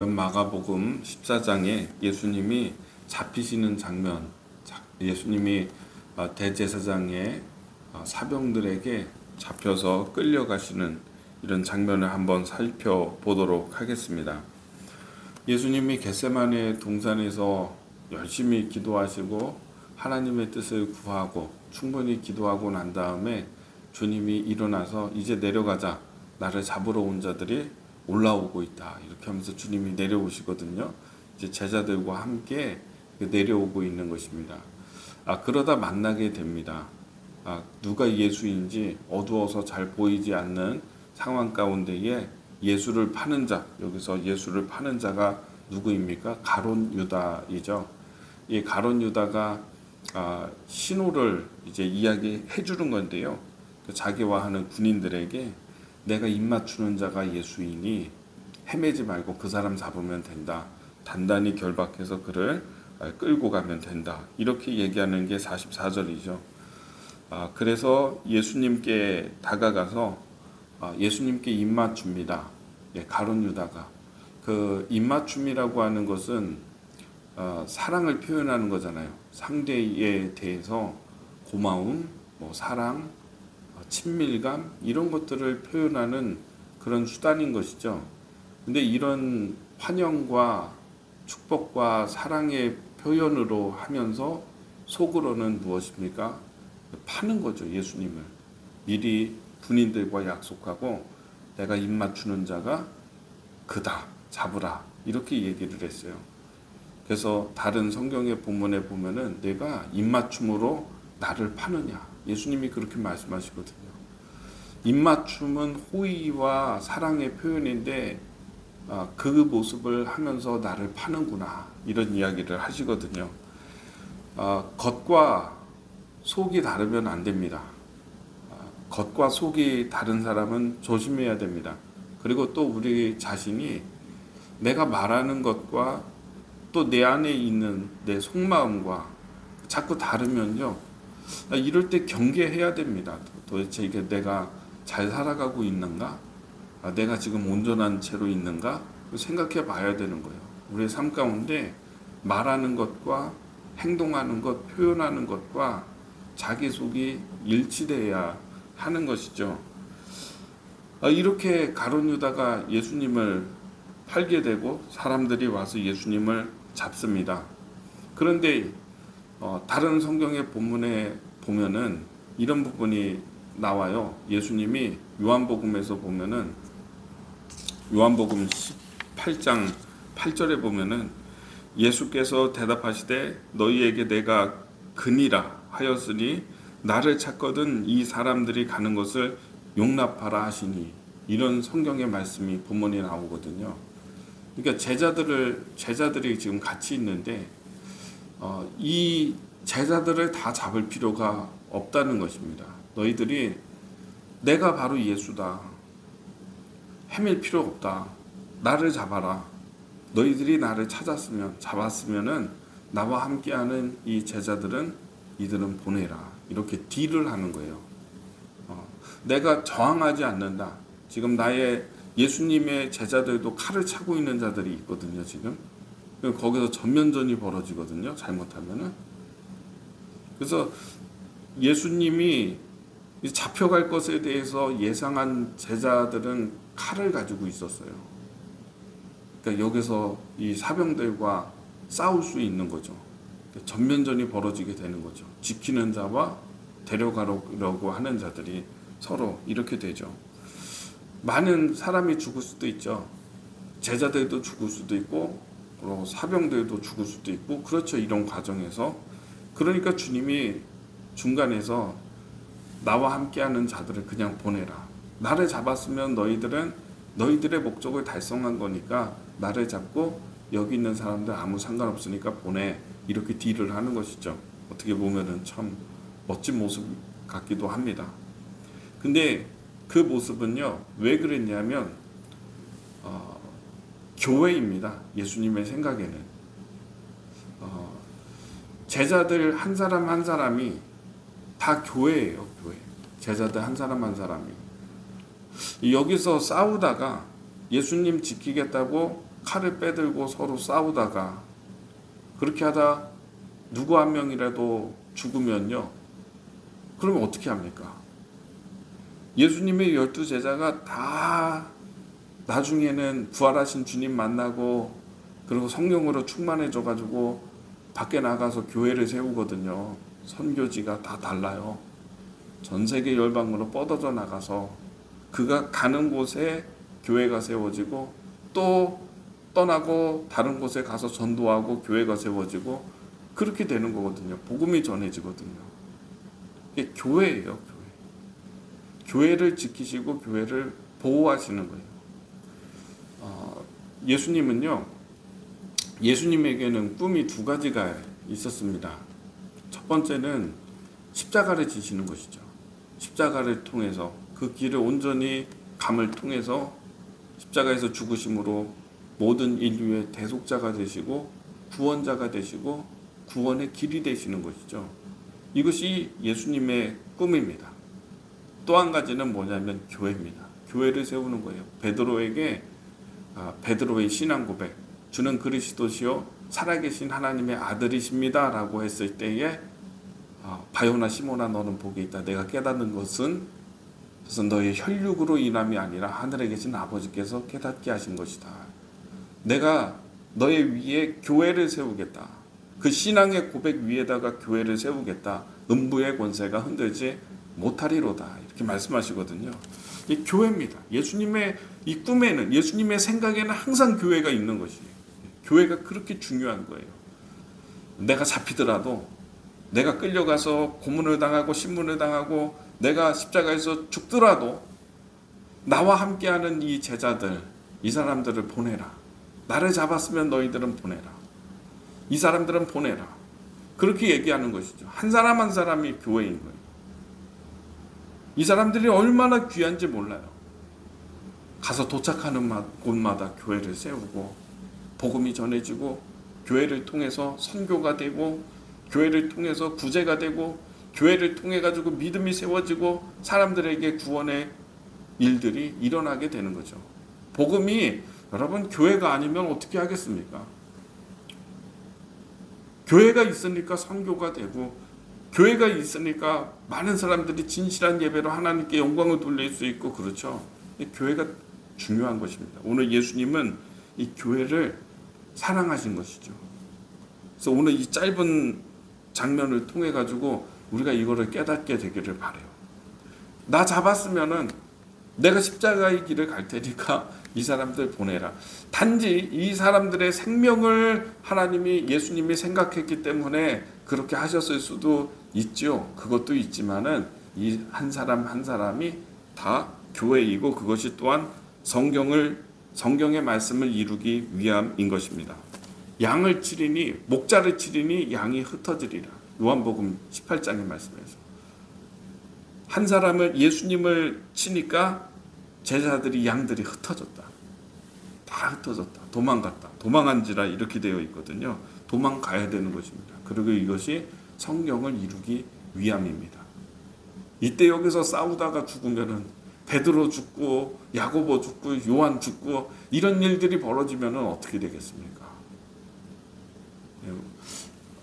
마가복음 14장에 예수님이 잡히시는 장면, 예수님이 대제사장의 사병들에게 잡혀서 끌려가시는 이런 장면을 한번 살펴보도록 하겠습니다. 예수님이 겟세마네 동산에서 열심히 기도하시고 하나님의 뜻을 구하고 충분히 기도하고 난 다음에 주님이 일어나서 이제 내려가자, 나를 잡으러 온 자들이 올라오고 있다, 이렇게 하면서 주님이 내려오시거든요. 이제 제자들과 함께 내려오고 있는 것입니다. 그러다 만나게 됩니다. 누가 예수인지 어두워서 잘 보이지 않는 상황 가운데에 예수를 파는 자, 여기서 예수를 파는 자가 누구입니까? 가룟 유다이죠. 이 가룟 유다가 신호를 이제 이야기해 주는 건데요. 자기와 하는 군인들에게 내가 입맞추는 자가 예수이니 헤매지 말고 그 사람 잡으면 된다. 단단히 결박해서 그를 끌고 가면 된다. 이렇게 얘기하는 게 44절이죠. 그래서 예수님께 다가가서 예수님께 입맞춥니다. 가룟 유다가. 그 입맞춤이라고 하는 것은 사랑을 표현하는 거잖아요. 상대에 대해서 고마움, 사랑, 친밀감, 이런 것들을 표현하는 그런 수단인 것이죠. 근데 이런 환영과 축복과 사랑의 표현으로 하면서 속으로는 무엇입니까? 파는 거죠. 예수님을 미리 군인들과 약속하고 내가 입맞추는 자가 그다, 잡으라, 이렇게 얘기를 했어요. 그래서 다른 성경의 본문에 보면은 내가 입맞춤으로 나를 파느냐, 예수님이 그렇게 말씀하시거든요. 입맞춤은 호의와 사랑의 표현인데 그 모습을 하면서 나를 파는구나, 이런 이야기를 하시거든요. 겉과 속이 다르면 안 됩니다. 겉과 속이 다른 사람은 조심해야 됩니다. 그리고 또 우리 자신이 내가 말하는 것과 또 내 안에 있는 내 속마음과 자꾸 다르면요, 이럴 때 경계해야 됩니다. 도대체 이게 내가 잘 살아가고 있는가? 내가 지금 온전한 채로 있는가? 생각해 봐야 되는 거예요. 우리의 삶 가운데 말하는 것과 행동하는 것, 표현하는 것과 자기 속이 일치돼야 하는 것이죠. 이렇게 가룟 유다가 예수님을 팔게 되고 사람들이 와서 예수님을 잡습니다. 그런데 다른 성경의 본문에 보면은 이런 부분이 나와요. 예수님이 요한복음에서 보면은 요한복음 18장 8절에 보면은 예수께서 대답하시되 너희에게 내가 근이라 하였으니 나를 찾거든 이 사람들이 가는 것을 용납하라 하시니, 이런 성경의 말씀이 본문에 나오거든요. 그러니까 제자들이 지금 같이 있는데 이 제자들을 다 잡을 필요가 없다는 것입니다. 너희들이 내가 바로 예수다, 헤맬 필요 없다, 나를 잡아라. 너희들이 나를 잡았으면은 나와 함께하는 이 제자들은 이들은 보내라, 이렇게 딜을 하는 거예요. 내가 저항하지 않는다. 지금 나의 예수님의 제자들도 칼을 차고 있는 자들이 있거든요. 지금 거기서 전면전이 벌어지거든요, 잘못하면은. 그래서 예수님이 잡혀갈 것에 대해서 예상한 제자들은 칼을 가지고 있었어요. 그러니까 여기서 이 사병들과 싸울 수 있는 거죠. 전면전이 벌어지게 되는 거죠. 지키는 자와 데려가려고 하는 자들이 서로 이렇게 되죠. 많은 사람이 죽을 수도 있죠. 제자들도 죽을 수도 있고 사병들도 죽을 수도 있고, 그렇죠. 이런 과정에서. 그러니까 주님이 중간에서 나와 함께하는 자들을 그냥 보내라. 나를 잡았으면 너희들의 목적을 달성한 거니까 나를 잡고 여기 있는 사람들 아무 상관없으니까 보내, 이렇게 딜을 하는 것이죠. 어떻게 보면은 참 멋진 모습 같기도 합니다. 근데 그 모습은요, 왜 그랬냐면 교회입니다. 예수님의 생각에는 제자들 한 사람 한 사람이 다 교회예요. 교회. 제자들 한 사람 한 사람이 여기서 싸우다가 예수님 지키겠다고 칼을 빼들고 서로 싸우다가 그렇게 하다 누구 한 명이라도 죽으면요. 그러면 어떻게 합니까? 예수님의 12제자가 다 나중에는 부활하신 주님 만나고 그리고 성령으로 충만해져 가지고 밖에 나가서 교회를 세우거든요. 선교지가 다 달라요. 전 세계 열방으로 뻗어져 나가서 그가 가는 곳에 교회가 세워지고 또 떠나고 다른 곳에 가서 전도하고 교회가 세워지고 그렇게 되는 거거든요. 복음이 전해지거든요. 이게 교회예요. 교회. 교회를 지키시고 교회를 보호하시는 거예요. 예수님은요. 예수님에게는 꿈이 두 가지가 있었습니다. 첫 번째는 십자가를 지시는 것이죠. 십자가를 통해서 그 길을 온전히 감을 통해서 십자가에서 죽으심으로 모든 인류의 대속자가 되시고 구원자가 되시고 구원의 길이 되시는 것이죠. 이것이 예수님의 꿈입니다. 또 한 가지는 뭐냐면 교회입니다. 교회를 세우는 거예요. 베드로에게 베드로의 신앙 고백, 주는 그리스도시요 살아계신 하나님의 아들이십니다 라고 했을 때에 바요나 시몬아 너는 복이 있다. 내가 깨닫는 것은 그래서 너의 혈육으로 인함이 아니라 하늘에 계신 아버지께서 깨닫게 하신 것이다. 내가 너의 위에 교회를 세우겠다. 그 신앙의 고백 위에다가 교회를 세우겠다. 음부의 권세가 흔들지 못하리로다. 이렇게 말씀하시거든요. 이 교회입니다. 예수님의 이 꿈에는, 예수님의 생각에는 항상 교회가 있는 것이에요. 교회가 그렇게 중요한 거예요. 내가 잡히더라도, 내가 끌려가서 고문을 당하고 신문을 당하고 내가 십자가에서 죽더라도 나와 함께하는 이 제자들, 이 사람들을 보내라. 나를 잡았으면 너희들은 보내라. 이 사람들은 보내라. 그렇게 얘기하는 것이죠. 한 사람 한 사람이 교회인 거예요. 이 사람들이 얼마나 귀한지 몰라요. 가서 도착하는 곳마다 교회를 세우고 복음이 전해지고 교회를 통해서 선교가 되고 교회를 통해서 구제가 되고 교회를 통해 가지고 믿음이 세워지고 사람들에게 구원의 일들이 일어나게 되는 거죠. 복음이 여러분 교회가 아니면 어떻게 하겠습니까? 교회가 있으니까 선교가 되고 교회가 있으니까 많은 사람들이 진실한 예배로 하나님께 영광을 돌릴 수 있고 그렇죠. 교회가 중요한 것입니다. 오늘 예수님은 이 교회를 사랑하신 것이죠. 그래서 오늘 이 짧은 장면을 통해 가지고 우리가 이거를 깨닫게 되기를 바라요. 나 잡았으면은 내가 십자가의 길을 갈 테니까 이 사람들 보내라. 단지 이 사람들의 생명을 하나님이 예수님이 생각했기 때문에 그렇게 하셨을 수도 있죠. 그것도 있지만은 이 한 사람 한 사람이 다 교회이고 그것이 또한 성경의 말씀을 이루기 위함인 것입니다. 양을 치리니 목자를 치리니 양이 흩어지리라. 요한복음 18장의 말씀에서 한 사람을 예수님을 치니까 제자들이 양들이 흩어졌다. 다 흩어졌다. 도망갔다. 도망한지라 이렇게 되어 있거든요. 도망가야 되는 것입니다. 그리고 이것이 성경을 이루기 위함입니다. 이때 여기서 싸우다가 죽으면은 베드로 죽고 야고보 죽고 요한 죽고 이런 일들이 벌어지면은 어떻게 되겠습니까?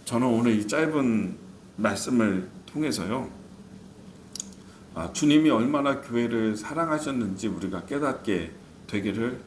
저는 오늘 이 짧은 말씀을 통해서요. 주님이 얼마나 교회를 사랑하셨는지 우리가 깨닫게 되기를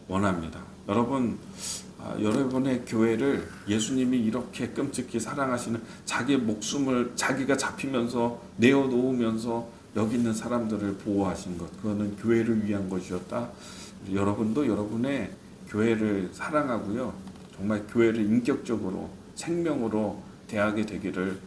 원합니다. 여러분, 여러분의 교회를 예수님이 이렇게 끔찍히 사랑하시는 자기 목숨을 자기가 잡히면서 내어놓으면서 여기 있는 사람들을 보호하신 것, 그거는 교회를 위한 것이었다. 여러분도 여러분의 교회를 사랑하고요. 정말 교회를 인격적으로 생명으로 대하게 되기를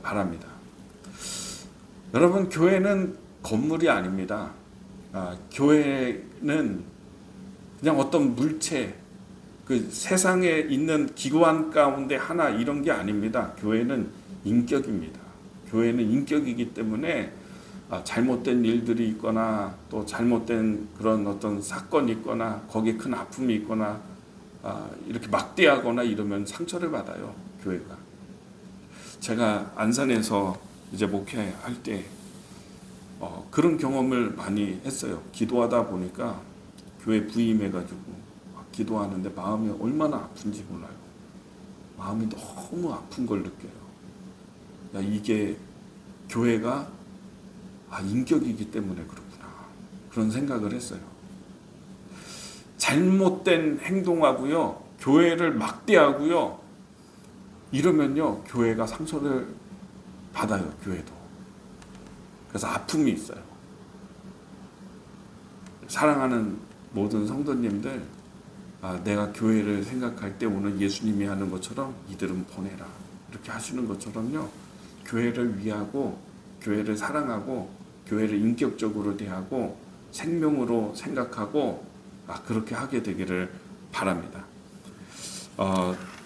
바랍니다. 여러분, 교회는 건물이 아닙니다. 교회는 그냥 어떤 물체, 그 세상에 있는 기관 가운데 하나 이런 게 아닙니다. 교회는 인격입니다. 교회는 인격이기 때문에 잘못된 일들이 있거나 또 잘못된 그런 어떤 사건이 있거나 거기에 큰 아픔이 있거나 이렇게 막대하거나 이러면 상처를 받아요. 교회가. 제가 안산에서 이제 목회할 때 그런 경험을 많이 했어요. 기도하다 보니까 교회 부임해가지고 기도하는데 마음이 얼마나 아픈지 몰라요. 마음이 너무 아픈 걸 느껴요. 야, 이게 교회가 인격이기 때문에 그렇구나. 그런 생각을 했어요. 잘못된 행동하고요, 교회를 막대하고요, 이러면요, 교회가 상처를 받아요, 교회도. 그래서 아픔이 있어요. 사랑하는 모든 성도님들, 내가 교회를 생각할 때 오늘 예수님이 하는 것처럼 이들은 보내라. 이렇게 하시는 것처럼요, 교회를 위하고, 교회를 사랑하고, 교회를 인격적으로 대하고, 생명으로 생각하고, 그렇게 하게 되기를 바랍니다.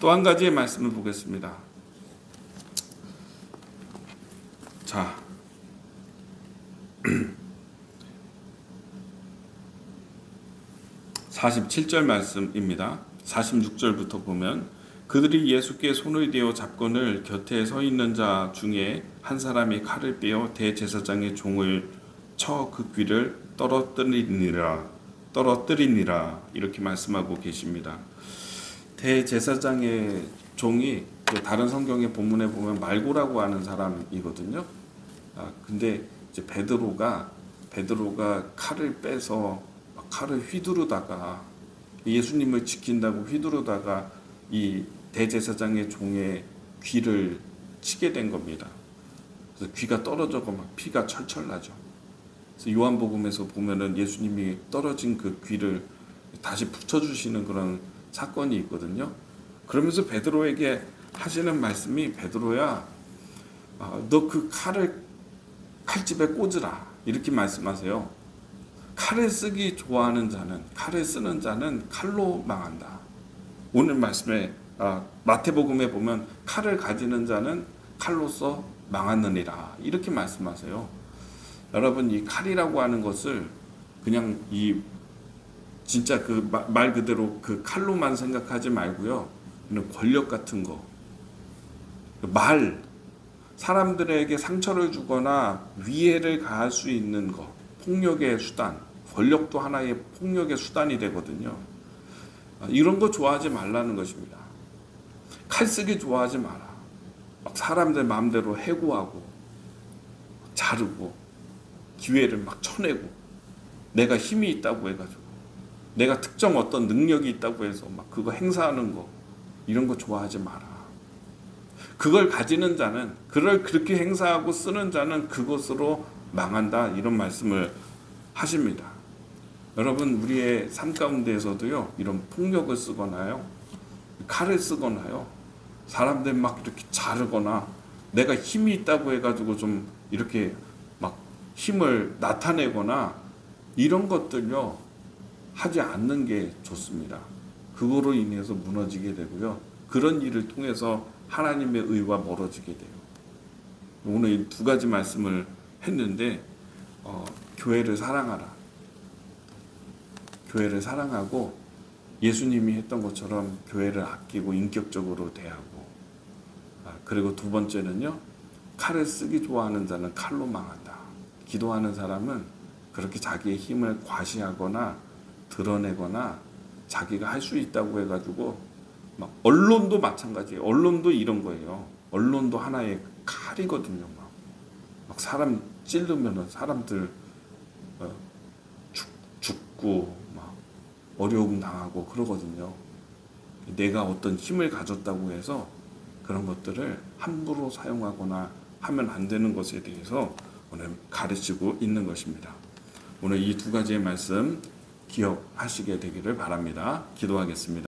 또 한 가지의 말씀을 보겠습니다. 자, 47절 말씀입니다. 46절부터 보면 그들이 예수께 손을 대어 잡건을 곁에 서 있는 자 중에 한 사람이 칼을 빼어 대제사장의 종을 쳐 그 귀를 떨어뜨리니라 이렇게 말씀하고 계십니다. 대제사장의 종이 다른 성경의 본문에 보면 말고라고 하는 사람이거든요. 근데 이제 베드로가 칼을 빼서 칼을 휘두르다가 예수님을 지킨다고 휘두르다가 이 대제사장의 종의 귀를 치게 된 겁니다. 그래서 귀가 떨어져서 막 피가 철철 나죠. 그래서 요한복음에서 보면은 예수님이 떨어진 그 귀를 다시 붙여주시는 그런 사건이 있거든요. 그러면서 베드로에게 하시는 말씀이, 베드로야, 너 그 칼을 칼집에 꽂으라, 이렇게 말씀하세요. 칼을 쓰기 좋아하는 자는, 칼을 쓰는 자는 칼로 망한다. 오늘 말씀에 마태복음에 보면 칼을 가지는 자는 칼로서 망하느니라, 이렇게 말씀하세요. 여러분, 이 칼이라고 하는 것을 그냥 진짜 그 말 그대로 그 칼로만 생각하지 말고요, 권력 같은 거, 사람들에게 상처를 주거나 위해를 가할 수 있는 거, 폭력의 수단, 권력도 하나의 폭력의 수단이 되거든요. 이런 거 좋아하지 말라는 것입니다. 칼 쓰기 좋아하지 마라. 막 사람들 마음대로 해고하고 자르고 기회를 막 쳐내고, 내가 힘이 있다고 해가지고, 내가 특정 어떤 능력이 있다고 해서 막 그거 행사하는 거, 이런 거 좋아하지 마라. 그걸 가지는 자는, 그걸 그렇게 행사하고 쓰는 자는 그것으로 망한다, 이런 말씀을 하십니다. 여러분, 우리의 삶 가운데에서도요, 이런 폭력을 쓰거나요, 칼을 쓰거나요, 사람들 막 이렇게 자르거나, 내가 힘이 있다고 해가지고 좀 이렇게 막 힘을 나타내거나, 이런 것들요, 하지 않는 게 좋습니다. 그거로 인해서 무너지게 되고요, 그런 일을 통해서 하나님의 의와 멀어지게 돼요. 오늘 이 두 가지 말씀을 했는데, 교회를 사랑하라. 교회를 사랑하고 예수님이 했던 것처럼 교회를 아끼고 인격적으로 대하고, 그리고 두 번째는요, 칼을 쓰기 좋아하는 자는 칼로 망한다. 기도하는 사람은 그렇게 자기의 힘을 과시하거나 드러내거나 자기가 할 수 있다고 해가지고, 막 언론도 마찬가지예요. 언론도 이런 거예요. 언론도 하나의 칼이거든요. 막 사람 찌르면은 사람들 죽고 막 어려움 당하고 그러거든요. 내가 어떤 힘을 가졌다고 해서 그런 것들을 함부로 사용하거나 하면 안 되는 것에 대해서 오늘 가르치고 있는 것입니다. 오늘 이 두 가지의 말씀 기억하시게 되기를 바랍니다. 기도하겠습니다.